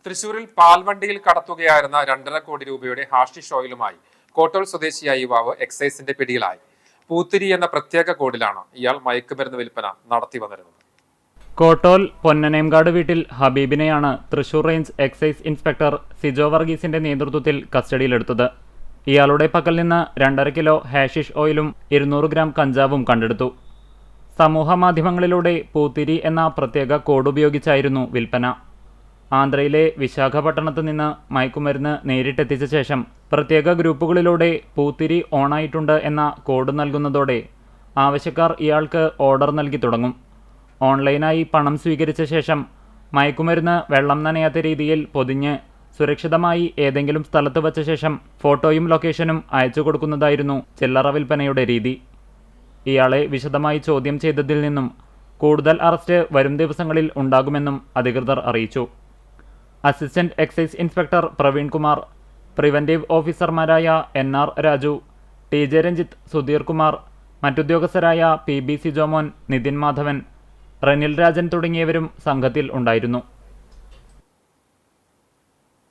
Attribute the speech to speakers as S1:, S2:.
S1: തൃശൂരിൽ പാൽവണ്ടിയിൽ കടത്തുകയായിരുന്ന 2.5 കോടി രൂപയുടെ ഹാഷിഷ് ഓയിലുമായി കോട്ടോൾ സ്വദേശിയായ യുവാവ് എക്സൈസിന്റെ പിടിയിലായി. പൂത്തിരി എന്ന പ്രത്യേക കോഡിലാണ് ഇയാൾ മയക്കുമരുന്ന് വിൽപ്പന നടത്തി വന്നിരുന്നത്.
S2: കോട്ടോൽ പൊന്നനേംകാട് വീട്ടിൽ ഹബീബിനെയാണ് Thrissur range excise inspector Sijo വർഗീസിന്റെ നേതൃത്വത്തിൽ കസ്റ്റഡിയിലെടുത്തത്. ഇയാളുടെ പക്കൽ നിന്ന് 2.5 കിലോ ഹാഷിഷ് ഓയിലും 200 ഗ്രാം കഞ്ചാവും കണ്ടെടുത്തു. സമൂഹ മാധ്യമങ്ങളിലൂടെ പൂത്തിരി എന്ന പ്രത്യേക കോഡ് ഉപയോഗിച്ചായിരുന്നു വിൽപ്പന. ആന്ധ്രയിലെ വിശാഖപട്ടണത്ത് നിന്ന് മയക്കുമരുന്ന് നേരിട്ടെത്തിച്ച ശേഷം പ്രത്യേക ഗ്രൂപ്പുകളിലൂടെ പൂത്തിരി ഓണായിട്ടുണ്ട് എന്ന കോഡ് നൽകുന്നതോടെ ആവശ്യക്കാർ ഇയാൾക്ക് ഓർഡർ നൽകി തുടങ്ങും. ഓൺലൈനായി പണം സ്വീകരിച്ച ശേഷം മയക്കുമരുന്ന് വെള്ളം നനയാത്ത രീതിയിൽ പൊതിഞ്ഞ് സുരക്ഷിതമായി ഏതെങ്കിലും സ്ഥലത്ത് വച്ച ശേഷം ഫോട്ടോയും ലൊക്കേഷനും അയച്ചു കൊടുക്കുന്നതായിരുന്നു ചില്ലറ വിൽപ്പനയുടെ രീതി. ഇയാളെ വിശദമായി ചോദ്യം ചെയ്തതിൽ നിന്നും കൂടുതൽ അറസ്റ്റ് വരും ദിവസങ്ങളിൽ ഉണ്ടാകുമെന്നും അധികൃതർ അറിയിച്ചു. Assistant excise inspector Praveen Kumar, preventive ഓഫീസർമാരായ NR രാജു, TJ രഞ്ജിത്ത്, സുധീർ കുമാർ, മറ്റുദ്യോഗസ്ഥരായ PB സിജോമോൻ, നിതിൻ മാധവൻ, റനിൽ രാജൻ തുടങ്ങിയവരും സംഘത്തിൽ ഉണ്ടായിരുന്നു.